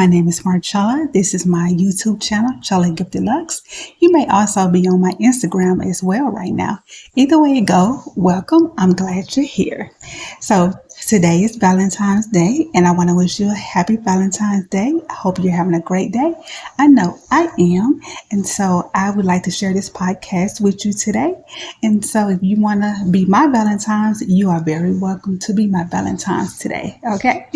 My name is Marcella. This is my YouTube channel, Charlie Gifted Lux. You may also be on my Instagram as well right now. Either way you go, welcome. I'm glad you're here. So today is Valentine's Day, and I want to wish you a happy Valentine's Day. I hope you're having a great day. I know I am. And so I would like to share this podcast with you today. And so if you want to be my Valentine's, you are very welcome to be my Valentine's today. Okay.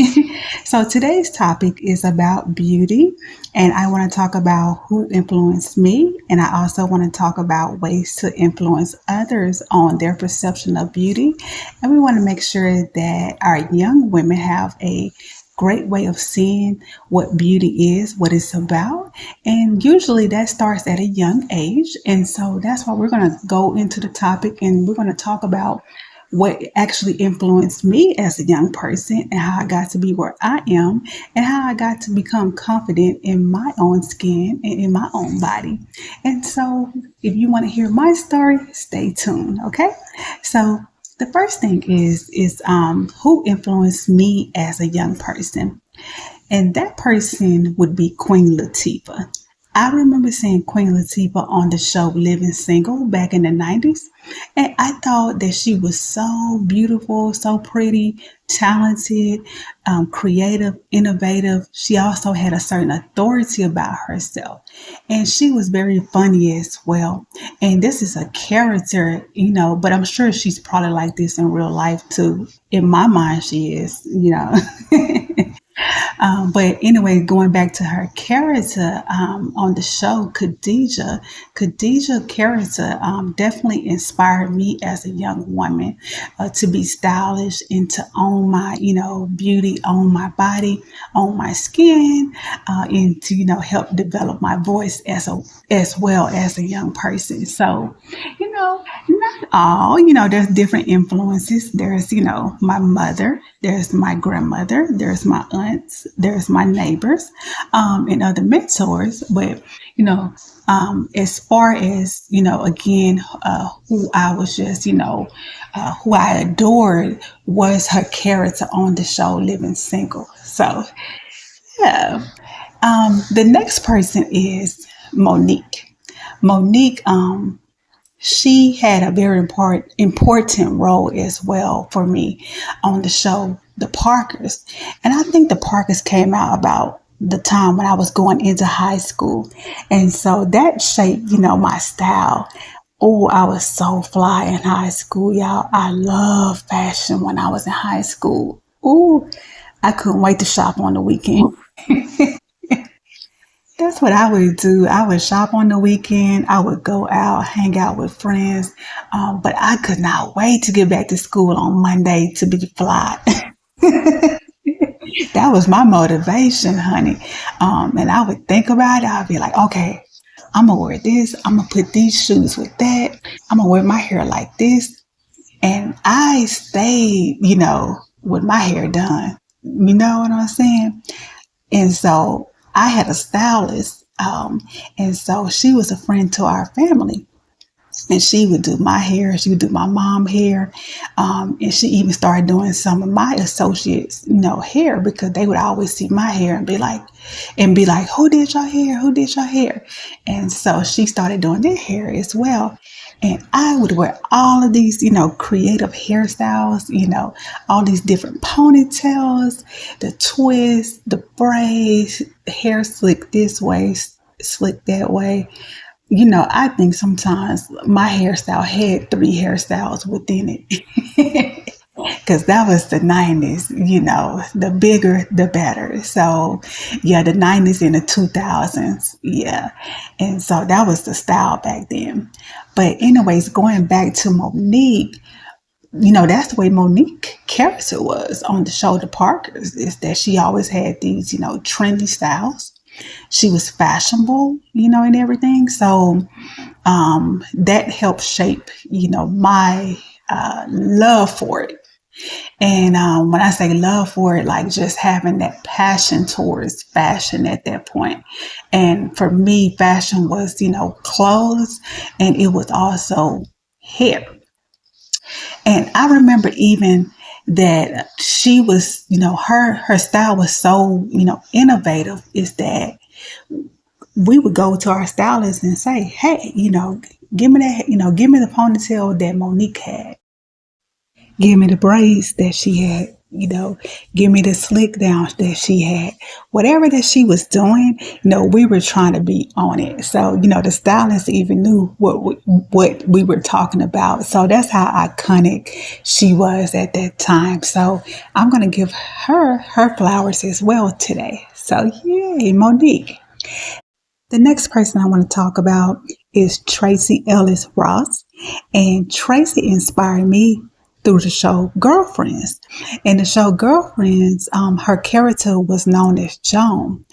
So today's topic is about beauty, and I want to talk about who influenced me, and I also want to talk about ways to influence others on their perception of beauty. And we want to make sure that our young women have a great way of seeing what beauty is, what it's about. And usually that starts at a young age. And so that's why we're going to go into the topic, and we're going to talk about what actually influenced me as a young person and how I got to be where I am and how I got to become confident in my own skin and in my own body. And so if you want to hear my story, stay tuned. Okay. So the first thing is who influenced me as a young person. And that person would be Queen Latifah. I remember seeing Queen Latifah on the show Living Single back in the 90s. And I thought that she was so beautiful, so pretty, talented, creative, innovative. She also had a certain authority about herself. And she was very funny as well. And this is a character, but I'm sure she's probably like this in real life too. In my mind, she is. But anyway, going back to her character on the show, Khadijah character definitely inspired me as a young woman to be stylish and to own my, beauty, own my body, own my skin, and to, help develop my voice as well as a young person. So, not all, there's different influences. There's, my mother, there's my grandmother, there's my aunts, there's my neighbors, and other mentors. But, as far as, again, who I was just, who I adored was her character on the show Living Single. So, yeah. The next person is Monique. Monique, she had a very important role as well for me on the show, The Parkers. And I think The Parkers came out about the time when I was going into high school. And so that shaped, my style. Oh, I was so fly in high school, y'all. I loved fashion when I was in high school. Oh, I couldn't wait to shop on the weekend. That's what I would do. I would shop on the weekend. I would go out, hang out with friends. But I could not wait to get back to school on Monday to be fly. That was my motivation, honey. And I would think about it. I'd be like, okay, I'm going to wear this. I'm going to put these shoes with that. I'm going to wear my hair like this. And I stayed, with my hair done. You know what I'm saying? And so I had a stylist, and so she was a friend to our family. And she would do my hair, she would do my mom's hair, and she even started doing some of my associates, hair, because they would always see my hair and be like, who did your hair? Who did your hair? And so she started doing their hair as well. And I would wear all of these, creative hairstyles, all these different ponytails, the twists, the braids, hair slick this way, slick that way. I think sometimes my hairstyle had 3 hairstyles within it. Because that was the 90s, the bigger, the better. So, yeah, the 90s and the 2000s. Yeah. And so that was the style back then. But anyways, going back to Monique, that's the way Monique character was on the show The Parkers, is that she always had these, trendy styles. She was fashionable, and everything. So that helped shape, my love for it. And when I say love for it, like just having that passion towards fashion at that point. And for me, fashion was, clothes, and it was also hair. And I remember even that she was, her style was so, innovative, is that we would go to our stylist and say, hey, give me that, give me the ponytail that Monique had. Give me the braids that she had, give me the slick down that she had. Whatever that she was doing, we were trying to be on it. So, the stylist even knew what we were talking about. So that's how iconic she was at that time. So I'm going to give her flowers as well today. So yay, Monique. The next person I want to talk about is Tracy Ellis Ross. And Tracy inspired me through the show Girlfriends. In the show Girlfriends, her character was known as Joan.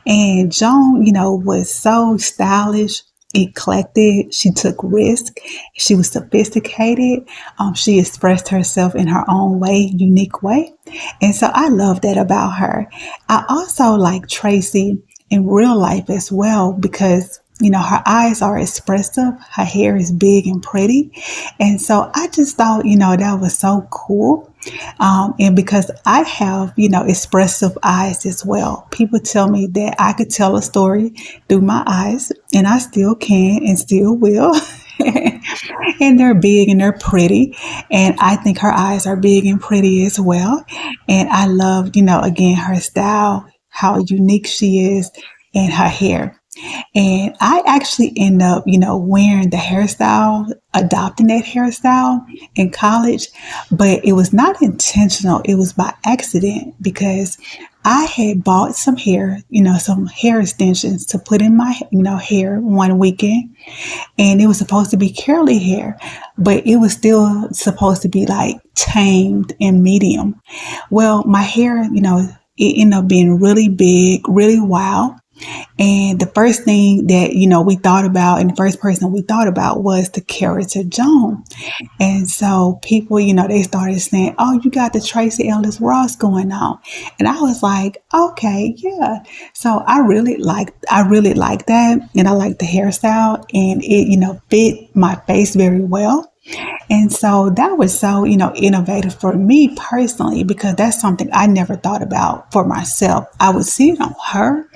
And Joan, was so stylish, eclectic. She took risk. She was sophisticated. She expressed herself in her own way, unique way. And so I love that about her. I also like Tracy in real life as well because her eyes are expressive, her hair is big and pretty. And so I just thought, that was so cool. And because I have, expressive eyes as well, people tell me that I could tell a story through my eyes, and I still can and still will. And they're big and they're pretty. And I think her eyes are big and pretty as well. And I love, again, her style, how unique she is, and her hair. And I actually end up, wearing the hairstyle, adopting that hairstyle in college, but it was not intentional. It was by accident because I had bought some hair, some hair extensions to put in my, hair one weekend. And it was supposed to be curly hair, but it was still supposed to be like tamed and medium. Well, my hair, it ended up being really big, really wild. And the first thing that, we thought about, and the first person we thought about was the character Joan. And so people, they started saying, oh, you got the Tracy Ellis Ross going on. And I was like, okay, yeah. So I really like that. And I like the hairstyle, and it, fit my face very well. And so that was so, innovative for me personally, because that's something I never thought about for myself. I would see it on her,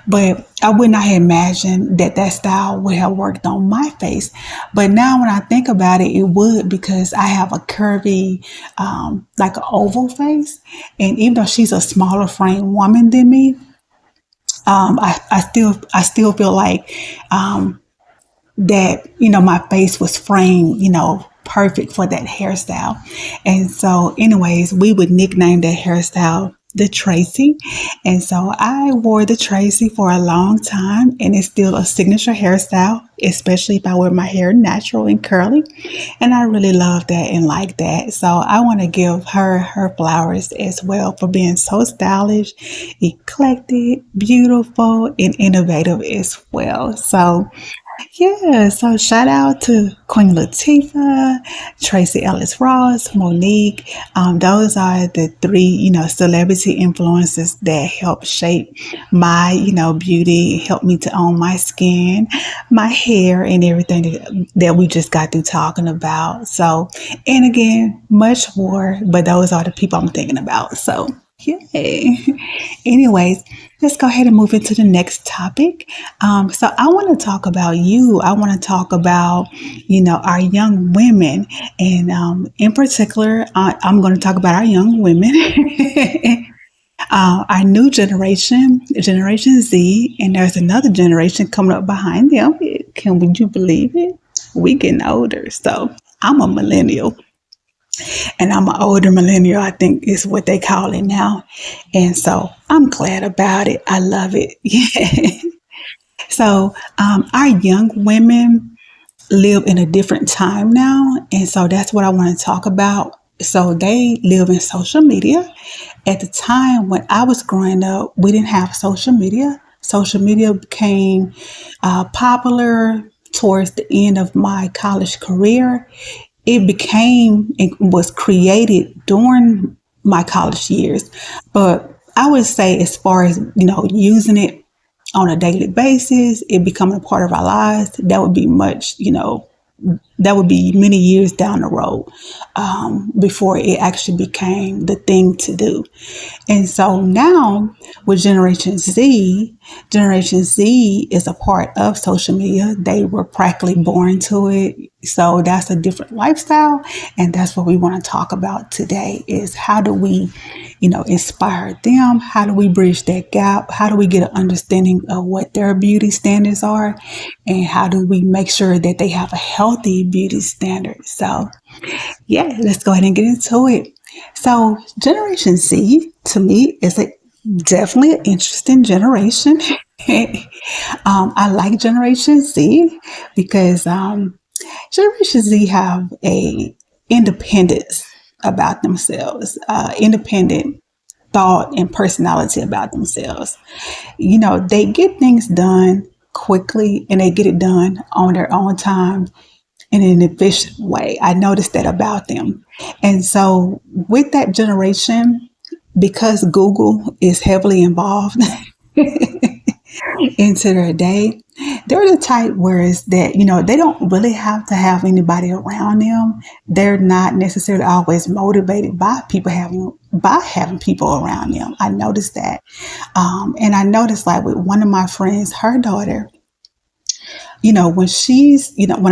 but I would not have imagined that style would have worked on my face. But now when I think about it, it would, because I have a curvy, like an oval face. And even though she's a smaller frame woman than me, I still feel like, that, my face was framed, perfect for that hairstyle. And so anyways, we would nickname that hairstyle the Tracy. And so I wore the Tracy for a long time, and it's still a signature hairstyle, especially if I wear my hair natural and curly. And I really love that and like that. So I want to give her flowers as well for being so stylish, eclectic, beautiful, and innovative as well. So yeah, so shout out to Queen Latifah, Tracy Ellis Ross, Monique. Those are the three, celebrity influences that help shape my, beauty, help me to own my skin, my hair, and everything that we just got through talking about. So, and again, much more, but those are the people I'm thinking about. So, yay. Anyways, let's go ahead and move into the next topic. So I want to talk about you. I want to talk about, our young women. And in particular, I'm going to talk about our young women, our new generation, Generation Z. And there's another generation coming up behind them. Would you believe it? We getting older. So I'm a millennial. And I'm an older millennial, I think is what they call it now. And so I'm glad about it. I love it. Yeah. So our young women live in a different time now. And so that's what I want to talk about. So they live in social media. At the time when I was growing up, we didn't have social media. Social media became popular towards the end of my college career. It was created during my college years. But I would say, as far as, using it on a daily basis, it becoming a part of our lives, that would be much, that would be many years down the road before it actually became the thing to do. And so now with Generation Z is a part of social media. They were practically born to it. So that's a different lifestyle. And that's what we want to talk about today is how do we, inspire them? How do we bridge that gap? How do we get an understanding of what their beauty standards are? And how do we make sure that they have a healthy beauty standard? So yeah, let's go ahead and get into it. So, Generation Z to me is definitely an interesting generation. I like Generation Z because Generation Z have a independence about themselves, independent thought and personality about themselves. They get things done quickly and they get it done on their own time in an efficient way. I noticed that about them. And so with that generation, because Google is heavily involved into their day, they're the type where it's that, they don't really have to have anybody around them. They're not necessarily always motivated by having people around them. I noticed that. And I noticed like with one of my friends, her daughter, when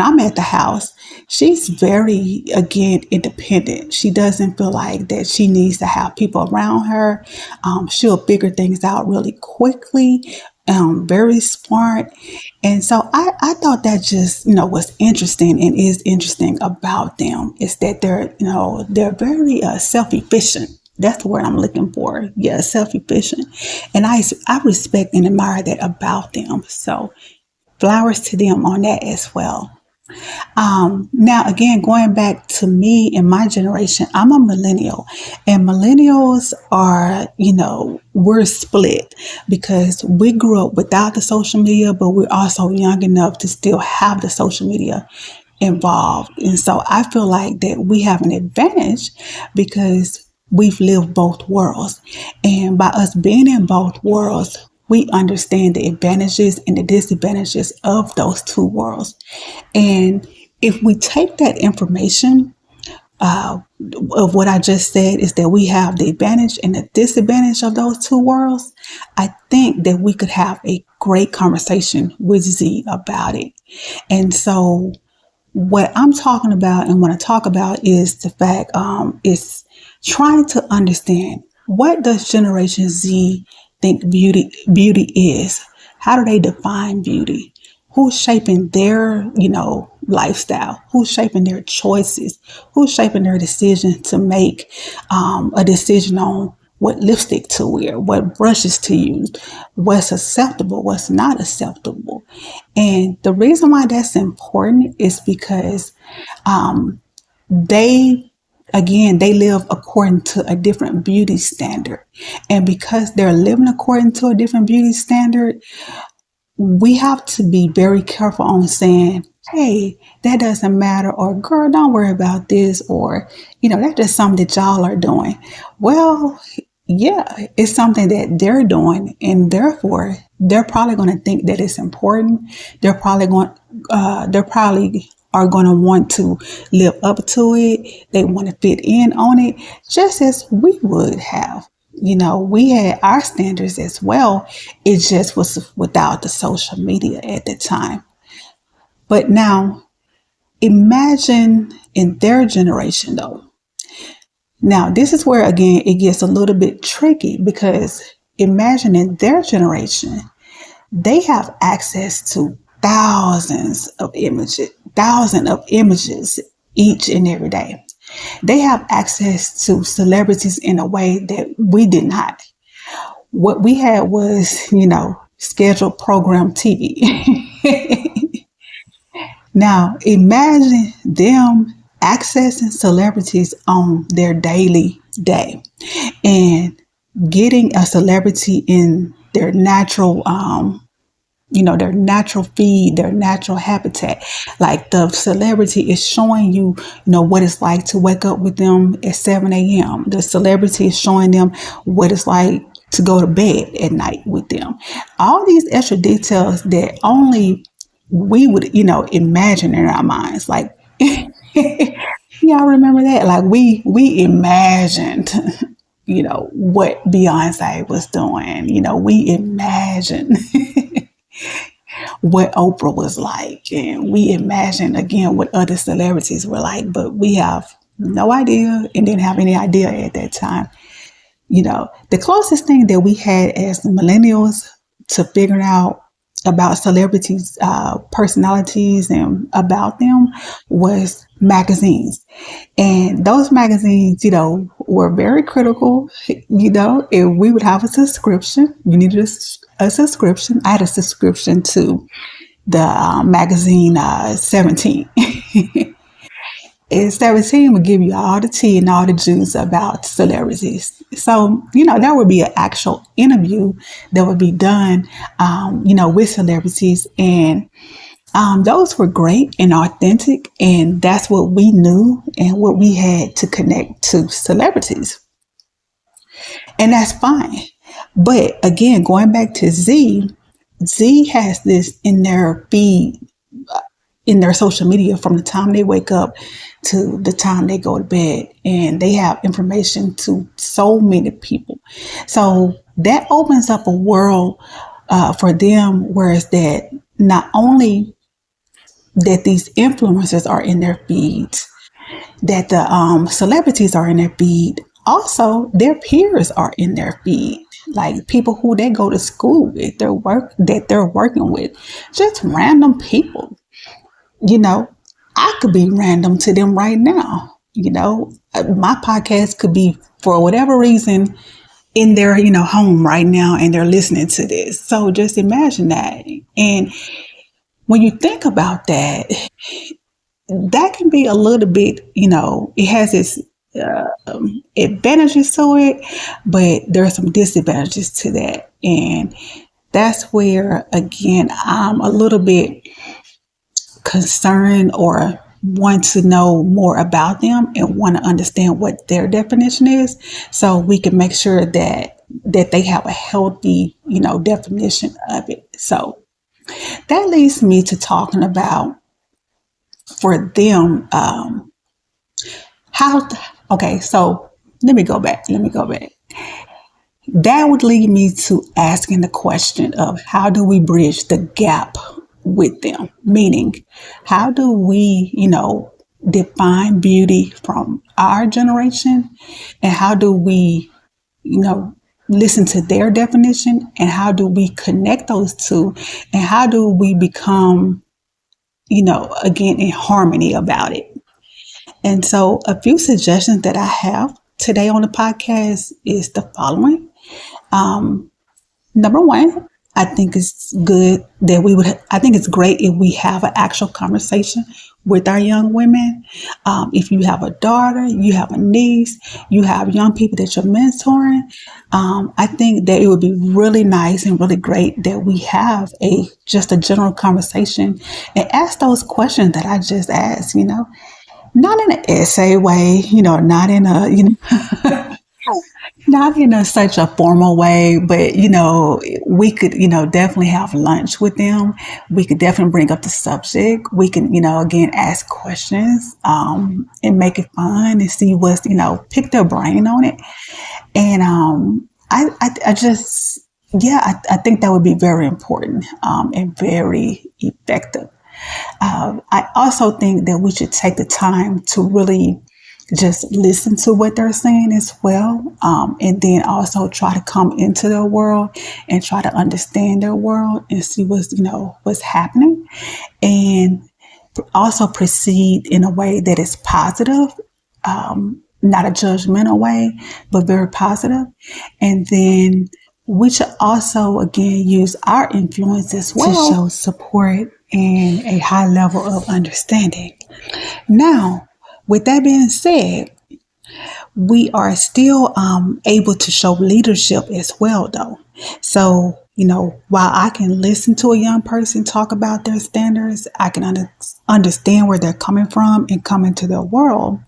I'm at the house, she's very, again, independent. She doesn't feel like that she needs to have people around her. She'll figure things out really quickly, very smart. And so I thought that just, was interesting and is interesting about them is that they're very self-efficient. That's the word I'm looking for. Yeah, self-efficient. And I respect and admire that about them. So flowers to them on that as well. Now, again, going back to me and my generation, I'm a millennial, and millennials are, we're split because we grew up without the social media, but we're also young enough to still have the social media involved. And so I feel like that we have an advantage because we've lived both worlds. And by us being in both worlds, we understand the advantages and the disadvantages of those two worlds. And if we take that information of what I just said is that we have the advantage and the disadvantage of those two worlds, I think that we could have a great conversation with Z about it. And so what I'm talking about and want to talk about is the fact is trying to understand, what does Generation Z think beauty is? How do they define beauty? Who's shaping their, lifestyle? Who's shaping their choices? Who's shaping their decision to make a decision on what lipstick to wear, what brushes to use, what's acceptable, what's not acceptable? And the reason why that's important is because they live according to a different beauty standard. And because they're living according to a different beauty standard, we have to be very careful on saying, hey, that doesn't matter, or girl, don't worry about this, or, that's just something that y'all are doing. Well, yeah, it's something that they're doing, and therefore they're probably going to think that it's important. They're probably are going to want to live up to it. They want to fit in on it, just as we would have. We had our standards as well. It just was without the social media at the time. But now, imagine in their generation, though. Now, this is where, again, it gets a little bit tricky because imagine in their generation, they have access to thousands of images each and every day. They have access to celebrities in a way that we did not. What we had was, scheduled program TV. Now, imagine them accessing celebrities on their daily day and getting a celebrity in their natural their natural feed, their natural habitat. Like the celebrity is showing you, what it's like to wake up with them at 7 a.m. The celebrity is showing them what it's like to go to bed at night with them. All these extra details that only we would, imagine in our minds, like, y'all remember that? Like we imagined, what Beyonce was doing. We imagined what Oprah was like, and we imagined again what other celebrities were like, but we have no idea and didn't have any idea at that time. The closest thing that we had as millennials to figuring out about celebrities, personalities, and about them was magazines. And those magazines, were very critical, and we would have a subscription. You needed a subscription. I had a subscription to the magazine 17. And 17 would give you all the tea and all the juice about celebrities. So, there would be an actual interview that would be done, with celebrities. And those were great and authentic. And that's what we knew and what we had to connect to celebrities. And that's fine. But again, going back to Z has this in their feed, in their social media, from the time they wake up to the time they go to bed, and they have information to so many people. So that opens up a world for them, whereas that not only that these influencers are in their feeds, that the celebrities are in their feed, also their peers are in their feed, like people who they go to school with, that they're working with, just random people. I could be random to them right now. My podcast could be, for whatever reason, in their, home right now, and they're listening to this. So just imagine that. And when you think about that, that can be a little bit, it has its advantages to it, but there are some disadvantages to that. And that's where, again, I'm a little bit concerned, or want to know more about them and want to understand what their definition is, so we can make sure that they have a healthy, definition of it. So that leads me to talking about, for them, how. Okay, so let me go back. That would lead me to asking the question of, how do we bridge the gap with them? Meaning, how do we, define beauty from our generation, and how do we, listen to their definition, and how do we connect those two, and how do we become, again, in harmony about it? And so a few suggestions that I have today on the podcast is the following. Number one, I think it's great if we have an actual conversation with our young women. If you have a daughter, you have a niece, you have young people that you're mentoring, I think that it would be really nice and really great that we have just a general conversation and ask those questions that I just asked, not in an essay way, not in a, not in such a formal way, but we could, definitely have lunch with them. We could definitely bring up the subject. We can, again, ask questions, and make it fun, and see what's, pick their brain on it. And I just, yeah, I think that would be very important, and very effective. I also think that we should take the time to really just listen to what they're saying as well, and then also try to come into their world and try to understand their world and see what's happening, and also proceed in a way that is positive, not a judgmental way, but very positive. And then we should also, again, use our influence as well to show support and a high level of understanding. Now, with that being said, we are still able to show leadership as well, though. So, while I can listen to a young person talk about their standards, I can understand where they're coming from and come into their world.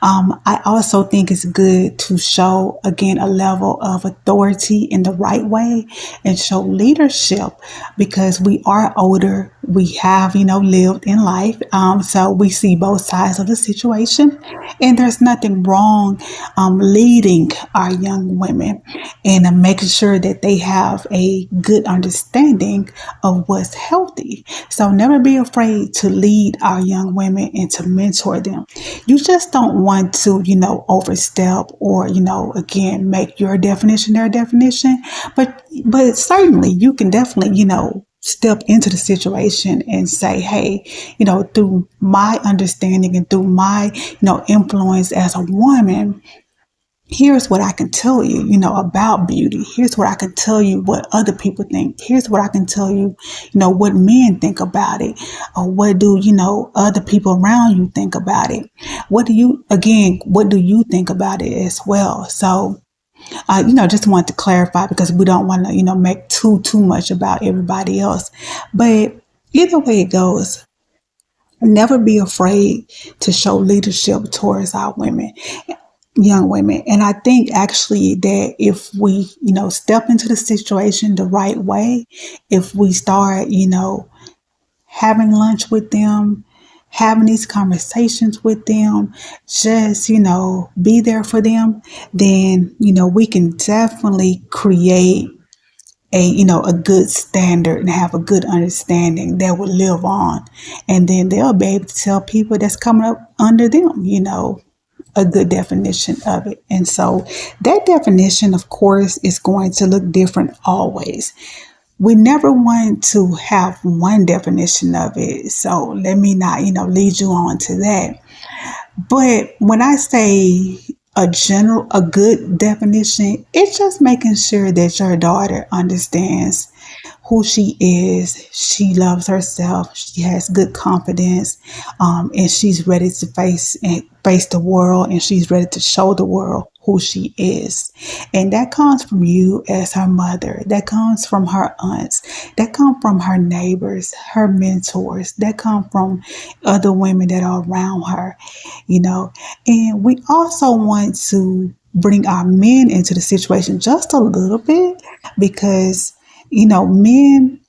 I also think it's good to show, again, a level of authority in the right way and show leadership because we are older. We have, lived in life. So we see both sides of the situation. And there's nothing wrong leading our young women and making sure that they have a good understanding of what's healthy. So never be afraid to lead our young women and to mentor them. You just don't want to, overstep or, again, make your definition their definition. But certainly you can definitely, step into the situation and say, hey, through my understanding and through my, influence as a woman, here's what I can tell you, about beauty. Here's what I can tell you what other people think. Here's what I can tell you, what men think about it. Or what do, other people around you think about it? What do you think about it as well? So, just want to clarify because we don't want to, make too much about everybody else. But either way it goes, never be afraid to show leadership towards our women, young women. And I think actually that if we, step into the situation the right way, if we start, having lunch with them, having these conversations with them, just, be there for them, then, we can definitely create a good standard and have a good understanding that will live on. And then they'll be able to tell people that's coming up under them, a good definition of it. And so that definition, of course, is going to look different always. We never want to have one definition of it. So let me not, lead you on to that. But when I say a good definition, it's just making sure that your daughter understands who she is. She loves herself. She has good confidence, and she's ready to face the world, and she's ready to show the world who she is. And that comes from you as her mother. That comes from her aunts. That comes from her neighbors, her mentors. That comes from other women that are around her, And we also want to bring our men into the situation just a little bit because men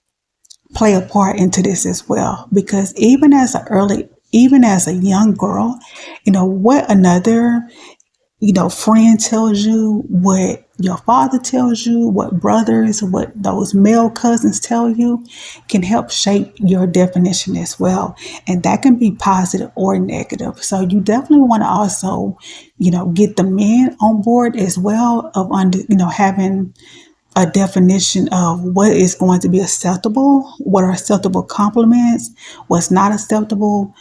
play a part into this as well because even as a young girl, what another, friend tells you, what your father tells you, what brothers, what those male cousins tell you can help shape your definition as well. And that can be positive or negative. So you definitely want to also, get the men on board as well of having a definition of what is going to be acceptable, what are acceptable compliments, what's not acceptable,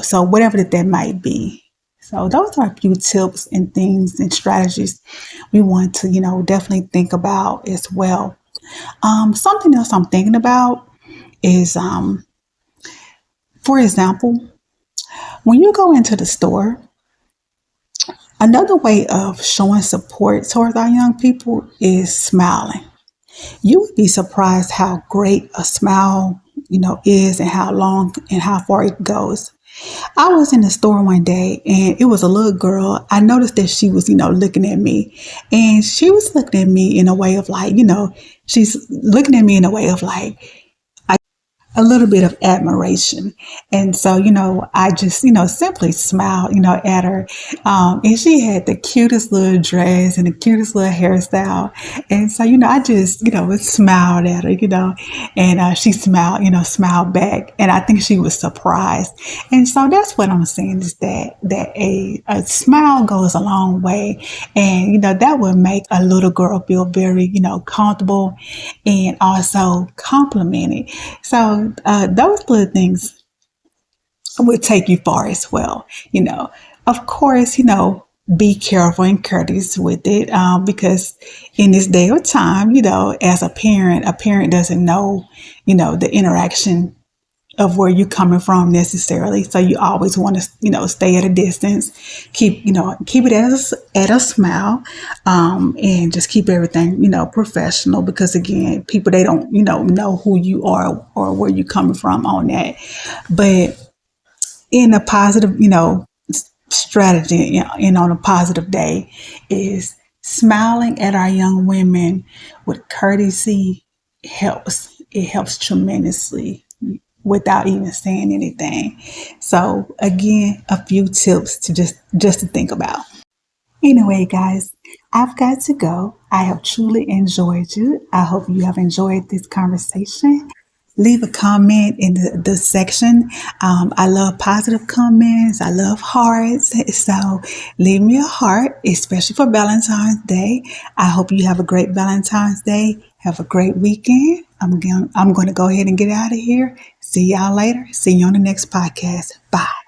so whatever that might be. So those are a few tips and things and strategies we want to, definitely think about as well. Something else I'm thinking about is, for example, when you go into the store, another way of showing support towards our young people is smiling. You would be surprised how great a smile, is and how long and how far it goes. I was in the store one day and it was a little girl. I noticed that she was, looking at me and she was looking at me in a way of like, she's looking at me in a way of like, a little bit of admiration. And so, I just, simply smiled, at her. And she had the cutest little dress and the cutest little hairstyle. And so, I just, smiled at her, and she smiled, smiled back. And I think she was surprised. And so that's what I'm saying is that a smile goes a long way. And, that would make a little girl feel very, comfortable and also complimented. So those little things will take you far as well. Of course, be careful and courteous with it because in this day or time, as a parent doesn't know, the interaction of where you're coming from necessarily. So you always want to, stay at a distance, keep it at a smile, and just keep everything, professional because again, people, they don't, know who you are or where you're coming from on that. But in a positive, strategy on a positive day is smiling at our young women with courtesy helps. It helps tremendously without even saying anything. So again, a few tips to just to think about. Anyway, guys, I've got to go. I have truly enjoyed you. I hope you have enjoyed this conversation. Leave a comment in the section. I love positive comments. I love hearts. So leave me a heart, especially for Valentine's Day. I hope you have a great Valentine's Day. Have a great weekend. I'm going to go ahead and get out of here. See y'all later. See you on the next podcast. Bye.